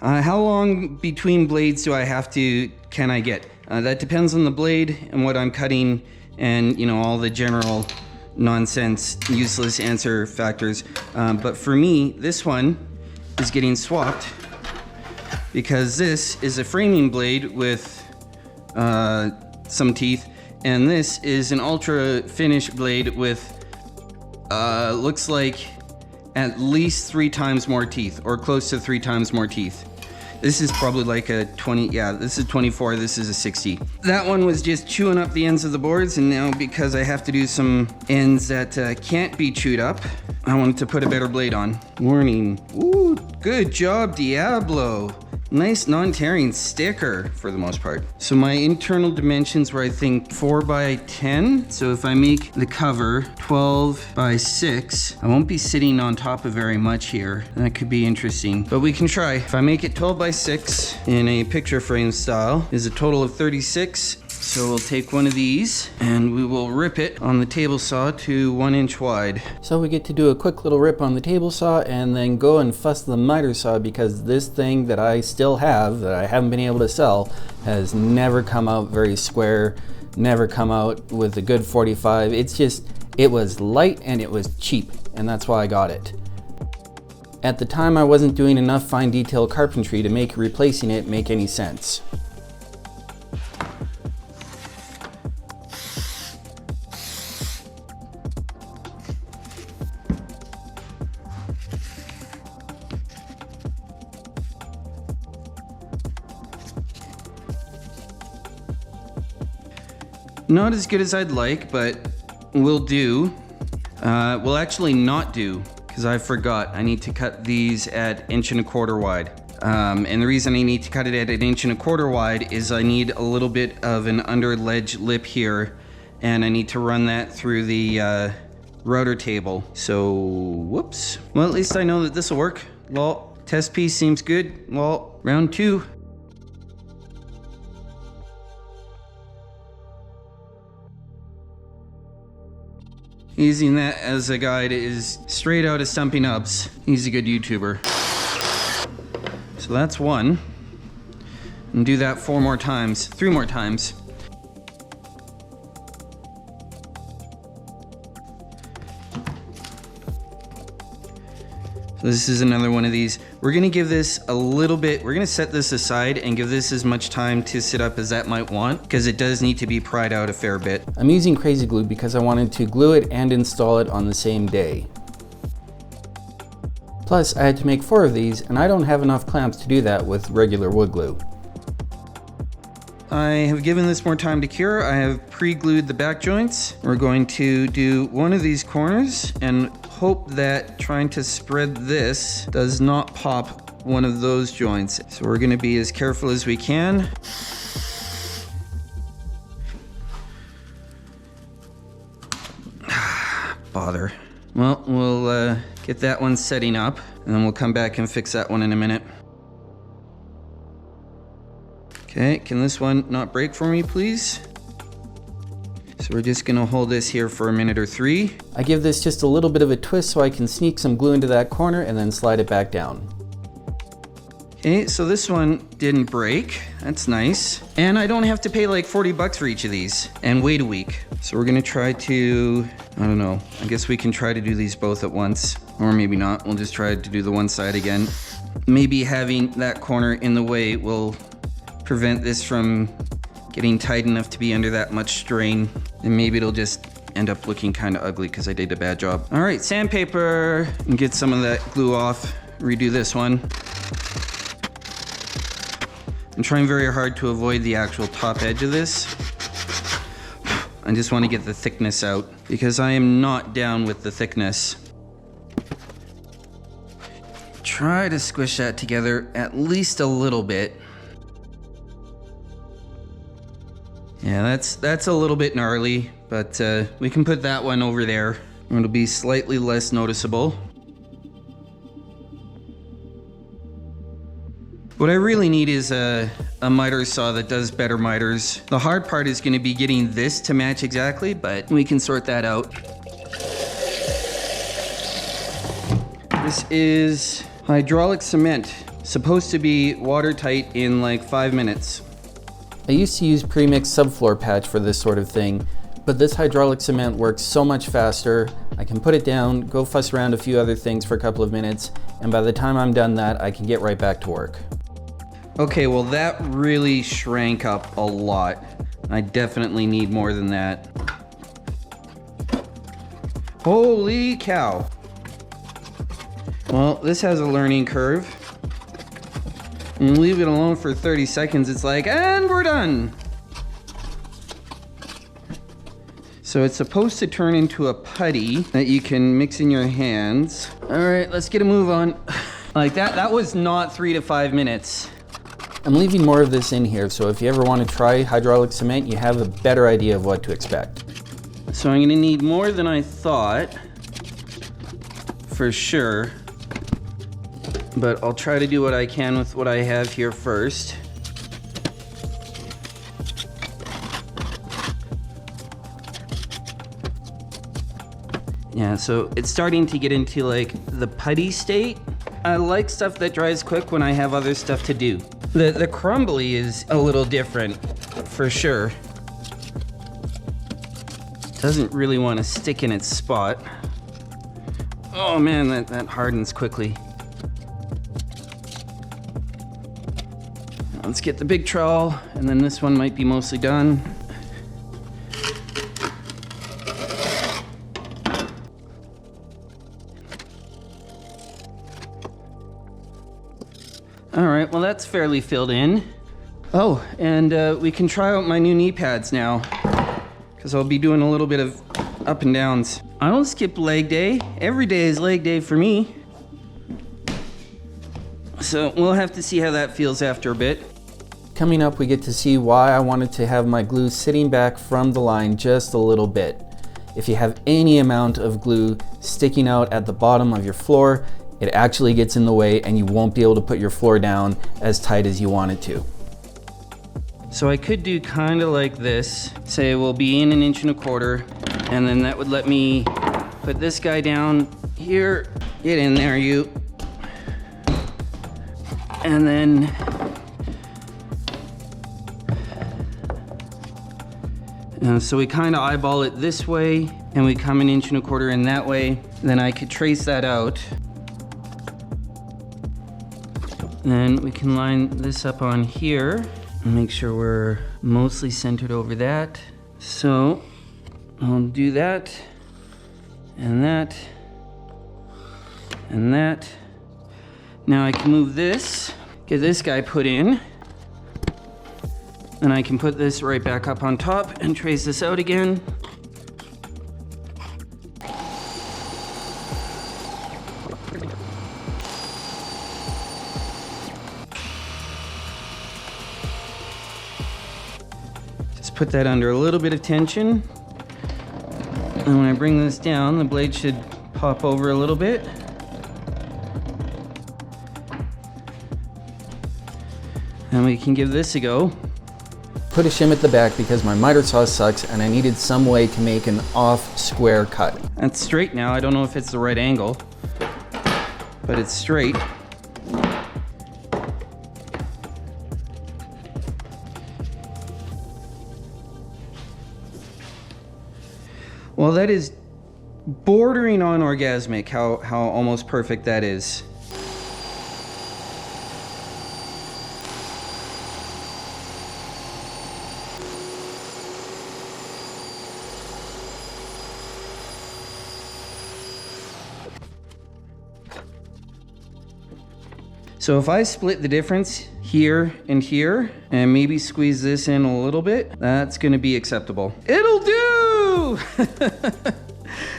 How long between blades can I get? That depends on the blade and what I'm cutting and, you know, all the general nonsense, useless answer factors. But for me, this one is getting swapped because this is a framing blade with some teeth, and this is an ultra finish blade with looks like at least 3 times more teeth, or close to 3 times more teeth. This is probably like a 20, yeah, this is 24, this is a 60. That one was just chewing up the ends of the boards, and now because I have to do some ends that can't be chewed up, I wanted to put a better blade on. Warning. Ooh, good job, Diablo. Nice non-tearing sticker for the most part. So my internal dimensions were, I think, 4 by 10. So if I make the cover 12 by 6, I won't be sitting on top of very much here. That could be interesting, but we can try. If I make it 12 by 6 in a picture frame style, is a total of 36. So we'll take one of these and we will rip it on the table saw to 1 inch wide. So we get to do a quick little rip on the table saw and then go and fuss the miter saw, because this thing that I still have, that I haven't been able to sell, has never come out very square, never come out with a good 45. It's just, it was light and it was cheap, and that's why I got it. At the time I wasn't doing enough fine detail carpentry to make replacing it make any sense. Not as good as I'd like, but will do. Will actually not do, because I forgot. I need to cut these at 1.25 inches wide. And the reason I need to cut it at 1.25 inches wide is I need a little bit of an under ledge lip here, and I need to run that through the router table. So, whoops. Well, at least I know that this will work. Well, test piece seems good. Well, round 2. Using that as a guide is straight out of Stumpy Nubs. He's a good YouTuber. So that's 1. And do that 3 more times. So this is another one of these. We're gonna give this a little bit, we're gonna set this aside and give this as much time to sit up as that might want, because it does need to be pried out a fair bit. I'm using crazy glue because I wanted to glue it and install it on the same day. Plus, I had to make 4 of these, and I don't have enough clamps to do that with regular wood glue. I have given this more time to cure. I have pre-glued the back joints. We're going to do one of these corners and hope that trying to spread this does not pop one of those joints. So we're gonna be as careful as we can. Bother. Well, we'll get that one setting up, and then we'll come back and fix that one in a minute. Okay, can this one not break for me, please? So we're just gonna hold this here for a minute or 3. I give this just a little bit of a twist so I can sneak some glue into that corner and then slide it back down. Okay, so this one didn't break. That's nice. And I don't have to pay like 40 bucks for each of these and wait a week. So we're gonna try to, I don't know, I guess we can try to do these both at once, or maybe not. We'll just try to do the one side again. Maybe having that corner in the way will prevent this from getting tight enough to be under that much strain, and maybe it'll just end up looking kind of ugly because I did a bad job. All right, sandpaper, and get some of that glue off. Redo this one. I'm trying very hard to avoid the actual top edge of this. I just want to get the thickness out because I am not down with the thickness. Try to squish that together at least a little bit. Yeah, that's a little bit gnarly, but we can put that one over there. It'll be slightly less noticeable. What I really need is a miter saw that does better miters. The hard part is going to be getting this to match exactly, but we can sort that out. This is hydraulic cement. Supposed to be watertight in like 5 minutes. I used to use pre-mixed subfloor patch for this sort of thing, but this hydraulic cement works so much faster. I can put it down, go fuss around a few other things for a couple of minutes, and by the time I'm done that, I can get right back to work. Okay, well that really shrank up a lot. I definitely need more than that. Holy cow. Well, this has a learning curve. And leave it alone for 30 seconds, it's like, and we're done. So it's supposed to turn into a putty that you can mix in your hands. All right, let's get a move on. Like that was not 3 to 5 minutes. I'm leaving more of this in here, so if you ever want to try hydraulic cement, you have a better idea of what to expect. So I'm gonna need more than I thought, for sure. But I'll try to do what I can with what I have here first. Yeah, so it's starting to get into like the putty state. I like stuff that dries quick when I have other stuff to do. The crumbly is a little different, for sure. Doesn't really want to stick in its spot. Oh man, that hardens quickly. Let's get the big trowel, and then this one might be mostly done. All right, well that's fairly filled in. Oh, and we can try out my new knee pads now, because I'll be doing a little bit of up and downs. I don't skip leg day. Every day is leg day for me. So we'll have to see how that feels after a bit. Coming up, we get to see why I wanted to have my glue sitting back from the line just a little bit. If you have any amount of glue sticking out at the bottom of your floor, it actually gets in the way and you won't be able to put your floor down as tight as you want it to. So I could do kind of like this. Say we'll be in 1 1/4 inches, and then that would let me put this guy down here. Get in there, you. And then so we kind of eyeball it this way, and we come 1 1/4 inches in that way. Then I could trace that out. Then we can line this up on here and make sure we're mostly centered over that. So I'll do that, and that, and that. Now I can move this, get this guy put in. Then I can put this right back up on top and trace this out again. Just put that under a little bit of tension. And when I bring this down, the blade should pop over a little bit. And we can give this a go. Put a shim at the back because my miter saw sucks and I needed some way to make an off square cut. That's straight now. I don't know if it's the right angle, but it's straight. Well, that is bordering on orgasmic, how almost perfect that is. So if I split the difference here and here, and maybe squeeze this in a little bit, that's gonna be acceptable. It'll do!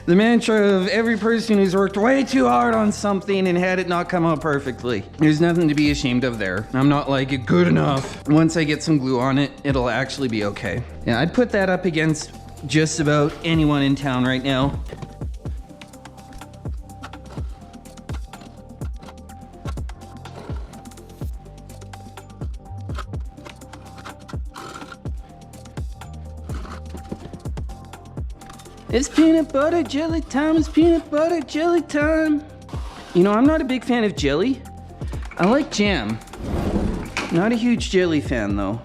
The mantra of every person who's worked way too hard on something and had it not come out perfectly. There's nothing to be ashamed of there. I'm not like, good enough. Once I get some glue on it, it'll actually be okay. Yeah, I'd put that up against just about anyone in town right now. It's peanut butter jelly time, it's peanut butter jelly time. You know, I'm not a big fan of jelly. I like jam. Not a huge jelly fan though.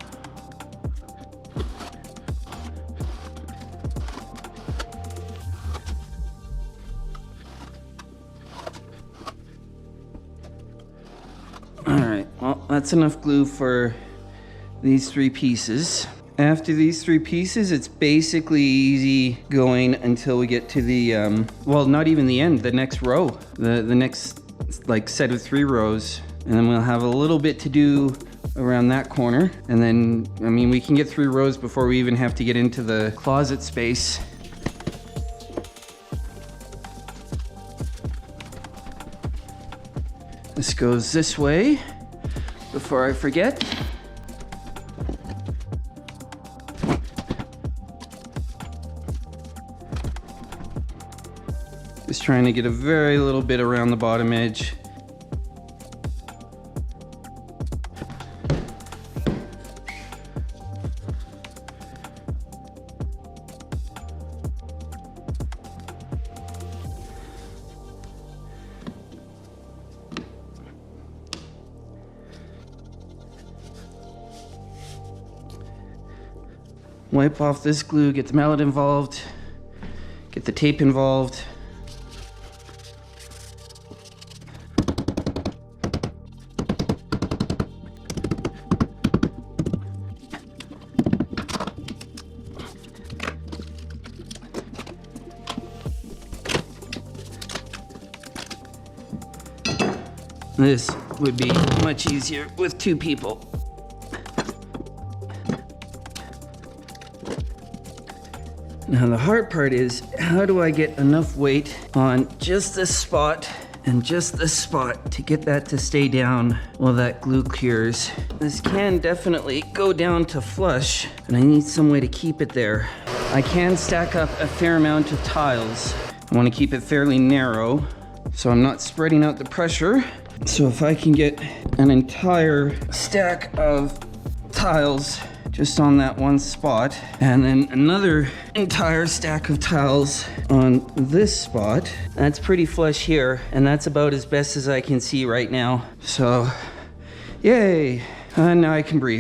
All right, well, that's enough glue for these 3 pieces. After these 3 pieces, it's basically easy going until we get to the, well, not even the end, the next row. The next, like, set of 3 rows. And then we'll have a little bit to do around that corner. And then, I mean, we can get 3 rows before we even have to get into the closet space. This goes this way before I forget. Just trying to get a very little bit around the bottom edge. Wipe off this glue, get the mallet involved, get the tape involved. This would be much easier with 2 people. Now the hard part is, how do I get enough weight on just this spot and just this spot to get that to stay down while that glue cures? This can definitely go down to flush, but I need some way to keep it there. I can stack up a fair amount of tiles. I want to keep it fairly narrow, so I'm not spreading out the pressure. So if I can get an entire stack of tiles just on that one spot, and then another entire stack of tiles on this spot, that's pretty flush here, and that's about as best as I can see right now. So, yay, and now I can breathe.